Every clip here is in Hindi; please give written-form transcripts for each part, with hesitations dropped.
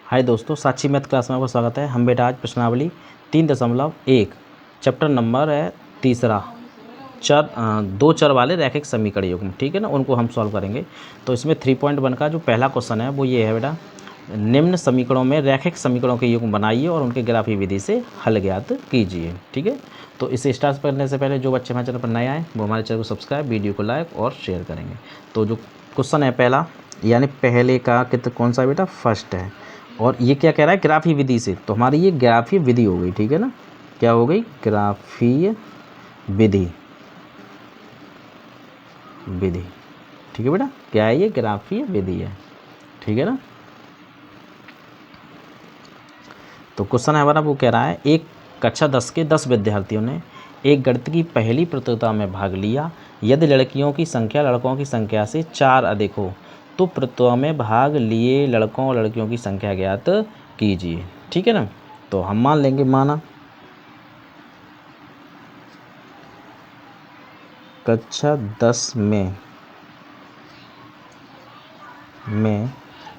हाय दोस्तों, साक्षी मैथ क्लास में आपका स्वागत है। हम बेटा आज प्रश्नावली 3.1 चैप्टर नंबर है तीसरा दो चर वाले रैखिक समीकरण युग्म, ठीक है ना, उनको हम सॉल्व करेंगे। तो इसमें 3.1 का जो पहला क्वेश्चन है वो ये है बेटा, निम्न समीकरणों में रैखिक समीकरणों के युग्म बनाइए और उनके ग्राफी विधि से हल ज्ञात कीजिए। ठीक है, तो इसे स्टार्ट करने से पहले जो बच्चे हमारे चैनल पर नए आए वो हमारे चैनल को सब्सक्राइब, वीडियो को लाइक और शेयर करेंगे। तो जो क्वेश्चन है पहला, यानी पहले का कौन सा बेटा, फर्स्ट है। और ये क्या कह रहा है, ग्राफीय विधि से। तो हमारी ये ग्राफीय विधि हो गई, ठीक है ना, क्या हो गई, ग्राफीय विधि। विधि ठीक है बेटा, क्या है ये, ग्राफीय विधि है, ठीक है ना। तो क्वेश्चन है हमारा, वो कह रहा है एक कक्षा 10 के 10 विद्यार्थियों ने एक गणित की पहली प्रतियोगिता में भाग लिया। यदि लड़कियों की संख्या लड़कों की संख्या से 4 अधिक हो तो प्रतियोगिता में भाग लिए लड़कों और लड़कियों की संख्या ज्ञात कीजिए। ठीक है ना, तो हम मान लेंगे, माना कक्षा 10 में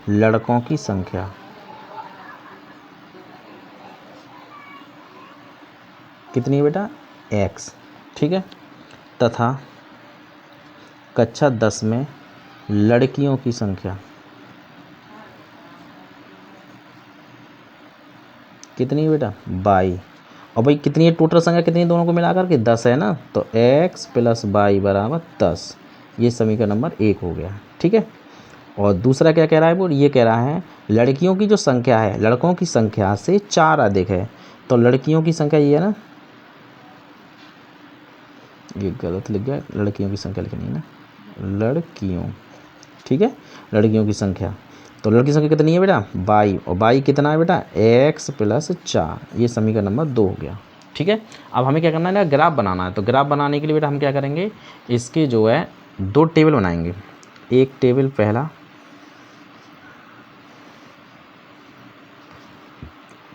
लड़कों की संख्या कितनी है बेटा, x, ठीक है, तथा कक्षा 10 में लड़कियों की संख्या कितनी है बेटा, y। और भाई कितनी है टोटल संख्या, कितनी है दोनों को मिलाकर के, 10 है ना, तो x + y = 10। ये समीकरण नंबर 1 हो गया, ठीक है। और दूसरा क्या कह रहा है, वो ये कह रहा है लड़कियों की जो संख्या है लड़कों की संख्या से 4 अधिक है। तो लड़कियों की संख्या ये है ना, ये गलत लिख गया, लड़कियों की संख्या लिखनी है ना, लड़कियों, ठीक है, लड़कियों की संख्या। तो लड़की की संख्या कितनी है बेटा, y, और y कितना है बेटा, x + 4। ये समीकरण नंबर 2 हो गया, ठीक है। अब हमें क्या करना है ना, ग्राफ बनाना है। तो ग्राफ बनाने के लिए बेटा हम क्या करेंगे, इसके जो है 2 टेबल बनाएंगे। एक टेबल पहला,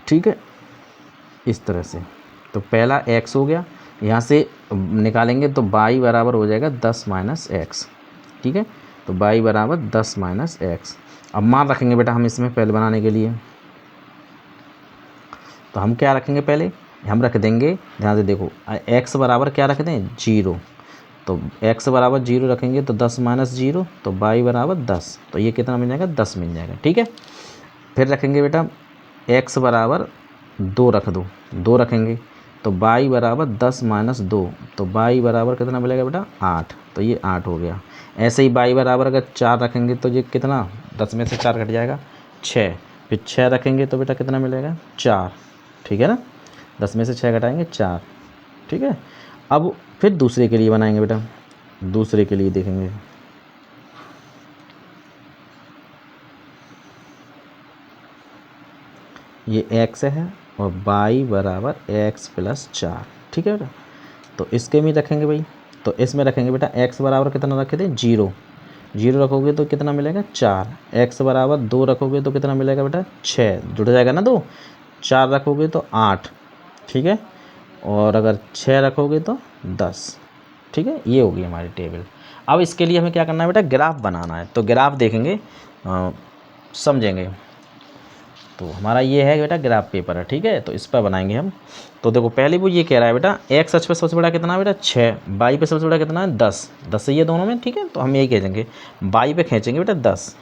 ठीक है, इस तरह से। तो पहला x हो गया, यहाँ से निकालेंगे तो y बराबर हो जाएगा 10 - x, ठीक है। तो y बराबर 10 - x। अब मान रखेंगे बेटा हम इसमें पहले बनाने के लिए, तो हम क्या रखेंगे, पहले हम रख देंगे, ध्यान से देखो, x बराबर क्या रख दें, 0। तो x बराबर 0 रखेंगे तो 10 - 0, तो y बराबर 10। तो ये कितना मिल जाएगा, 10 मिल जाएगा, ठीक है। फिर रखेंगे बेटा x बराबर 2 रख दो, 2 रखेंगे तो y बराबर 10 - 2, तो y बराबर कितना मिलेगा बेटा, 8। तो ये 8 हो गया। ऐसे ही y बराबर अगर 4 रखेंगे तो ये कितना, 10 में से 4 घट जाएगा, 6। फिर 6 रखेंगे तो बेटा कितना मिलेगा, 4, ठीक है ना। 10 में से 6 घटाएंगे 4, ठीक है। अब फिर दूसरे के लिए बनाएंगे बेटा, दूसरे के लिए देखेंगे, ये x है और y बराबर x + 4, ठीक है बेटा। तो इसके में रखेंगे भाई, तो इसमें रखेंगे बेटा x बराबर कितना रखे थे, 0। 0 रखोगे तो कितना मिलेगा, 4। x बराबर 2 रखोगे तो कितना मिलेगा बेटा, 6, जुड़ जाएगा ना 2। 4 रखोगे तो 8, ठीक है। और अगर 6 रखोगे तो 10, ठीक है। ये होगी हमारी टेबल। अब इसके लिए हमें क्या करना है बेटा, ग्राफ बनाना है। तो ग्राफ देखेंगे, समझेंगे। तो हमारा ये है बेटा ग्राफ पेपर है, ठीक है। तो इस पर बनाएंगे हम। तो देखो पहले वो ये कह रहा है बेटा x अक्ष पे सबसे बड़ा कितना है बेटा, 6, y पे सबसे बड़ा कितना है, 10। 10 है ये दोनों में, ठीक है। तो हम यही खींचेंगे, y पे खींचेंगे बेटा 10।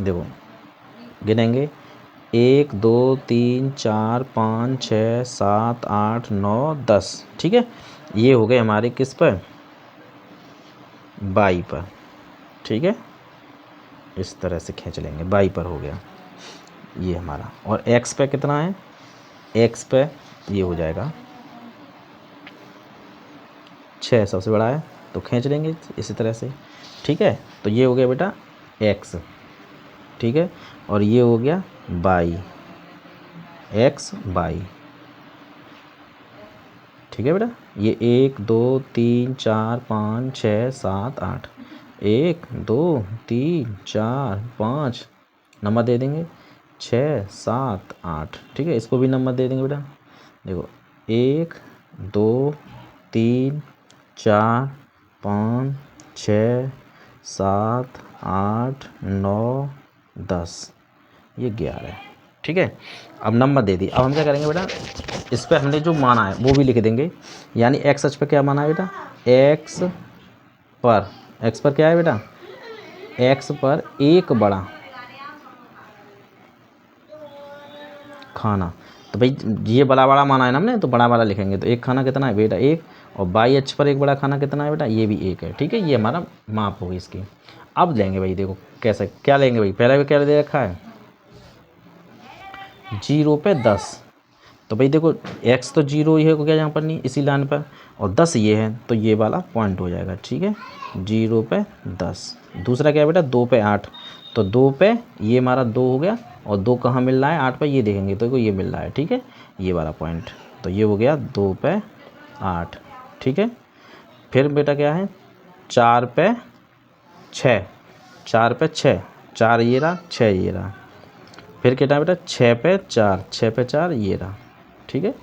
देखो गिनेंगे, 1 2 3 4 5 6 7 8 9 10, ठीक है। ये हो गए हमारे किस पर, y पर, ठीक है। इस तरह से खींच लेंगे, y पर हो गया ये हमारा। और x पे कितना है, x पे ये हो जाएगा 6, सबसे बड़ा है, तो खींच लेंगे इसी तरह से, ठीक है। तो ये हो गया बेटा x, ठीक है। और ये हो गया y, x y, ठीक है बेटा। ये 1 2 3 4 5 6 7 8, 1 2 3 4 5 नंबर दे देंगे, 6 7 8, ठीक है। इसको भी नंबर दे देंगे बेटा। देखो 1 2 3 4 5 6 7 8 9 10, ये 11 है। ठीक है, अब नंबर दे दी। अब हम क्या करेंगे बेटा, इस पर हमने जो माना है वो भी लिख देंगे। यानी एक्स अक्ष पर क्या माना है बेटा, एक्स पर क्या है बेटा, एक्स पर एक बड़ा खाना। तो भाई ये बड़ा बड़ा माना है ना हमने, तो बड़ा वाला लिखेंगे। तो एक खाना कितना है बेटा, एक, और बाई अक्ष पर एक बड़ा खाना कितना है बेटा, ये भी एक है। ठीक है, ये हमारा माप होगी इसकी। अब लेंगे भाई, देखो कैसे क्या लेंगे भाई, पहले भी क्या दे रखा है 0 पे 10। तो भाई देखो x तो 0 ही है, को क्या यहाँ पर नहीं इसी लाइन पर, और 10 ये है, तो ये वाला पॉइंट हो जाएगा। ठीक है, 0 पे 10। दूसरा क्या है बेटा, 2 पे 8। तो 2 पे ये हमारा 2 हो गया, और 2 कहाँ मिल रहा है, 8 पे, ये देखेंगे तो देखो ये मिल रहा है। ठीक है, ये वाला पॉइंट, तो ये हो गया 2 पे 8। ठीक है, फिर बेटा क्या है 4 पे 6, 4 पे 6, 4 ये रहा, 6 ये रहा। फिर क्या बेटा 6 पे 4, 6 पे 4 ये रहा। ठीक है,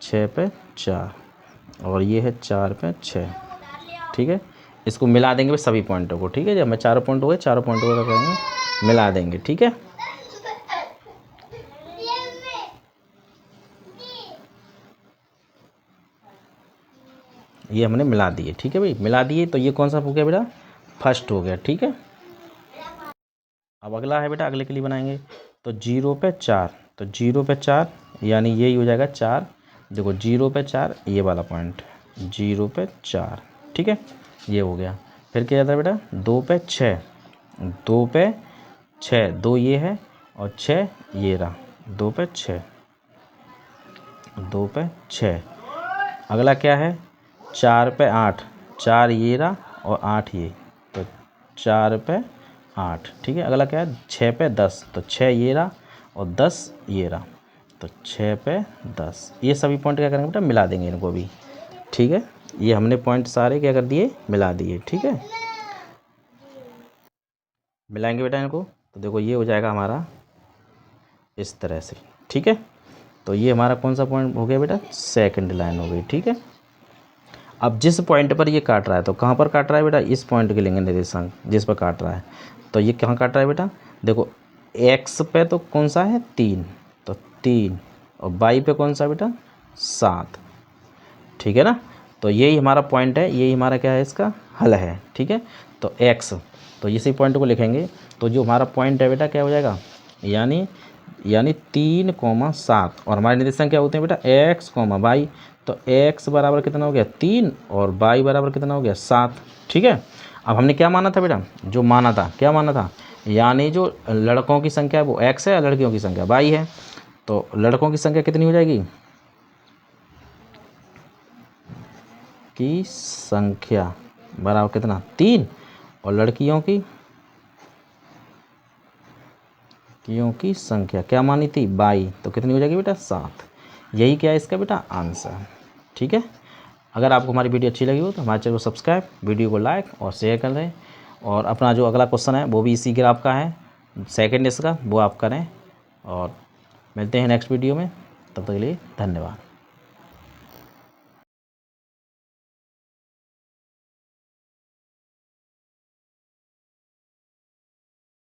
6 पे 4, और ये है 4 पे 6। ठीक है, इसको मिला देंगे सभी पॉइंटों को। ठीक है, जब मैं चारों पॉइंट हो गए, चारों पॉइंटों को क्या करेंगे, मिला देंगे। ठीक है, ये हमने मिला दिए। ठीक है भाई, मिला दिए, तो ये कौन सा हो गया बेटा, फर्स्ट हो गया। ठीक है, अब अगला है बेटा, अगले के लिए बनाएंगे। तो 0 पे 4, तो 0 पे 4 यानी यही हो जाएगा 4। देखो 0 पे 4 ये वाला पॉइंट, 0 पे 4। ठीक है, ये हो गया। फिर क्या जाता है बेटा 2 पे 6, 2 पे 6, 2 ये है और 6 ये रहा, 2 पे 6, 2 पे 6। अगला क्या है 4 पे 8, 4 ये रहा और 8 ये, तो 4 पे 8। ठीक है, अगला क्या है 6 पे 10, तो 6 ये रहा और 10 ये रहा, तो 6 पे 10। ये सभी पॉइंट क्या करेंगे बेटा, मिला देंगे इनको भी। ठीक है, ये हमने पॉइंट सारे क्या कर दिए, मिला दिए। ठीक है, मिलाएंगे बेटा इनको, तो देखो ये हो जाएगा हमारा इस तरह से। ठीक है, तो ये हमारा कौन सा पॉइंट हो गया बेटा, सेकंड लाइन हो गई। ठीक है, अब जिस पॉइंट पर ये काट रहा है, तो कहाँ पर काट रहा है बेटा, इस पॉइंट के लेंगे निर्देशांक जिस पर काट रहा है। तो ये कहाँ काट रहा है बेटा, देखो x पे तो कौन सा है 3, तो 3, और y पे कौन सा बेटा 7। ठीक है ना, तो यही हमारा पॉइंट है, यही हमारा क्या है, इसका हल है। ठीक है, तो x, तो इसी पॉइंट को लिखेंगे। तो जो हमारा पॉइंट है बेटा क्या हो जाएगा, यानी 3,7, और हमारे निर्देशांक क्या होते हैं बेटा x, y। तो x बराबर कितना हो गया 3, और y बराबर कितना हो गया 7। ठीक है, अब हमने क्या माना था बेटा, जो माना था, क्या माना था, यानी जो लड़कों की संख्या है वो x है, लड़कियों की संख्या y है। तो लड़कों की संख्या कितनी हो जाएगी, की संख्या बराबर कितना 3, और लड़कियों की संख्या क्या मानी थी y, तो कितनी हो जाएगी बेटा 7। यही क्या है इसका बेटा आंसर। ठीक है, अगर आपको हमारी वीडियो अच्छी लगी हो तो हमारे चैनल को सब्सक्राइब, वीडियो को लाइक और शेयर कर दें। और अपना जो अगला क्वेश्चन है वो भी इसी ग्राफ का है, सेकंड इसका, वो आप करें। और मिलते हैं नेक्स्ट वीडियो में, तब तक के लिए धन्यवाद।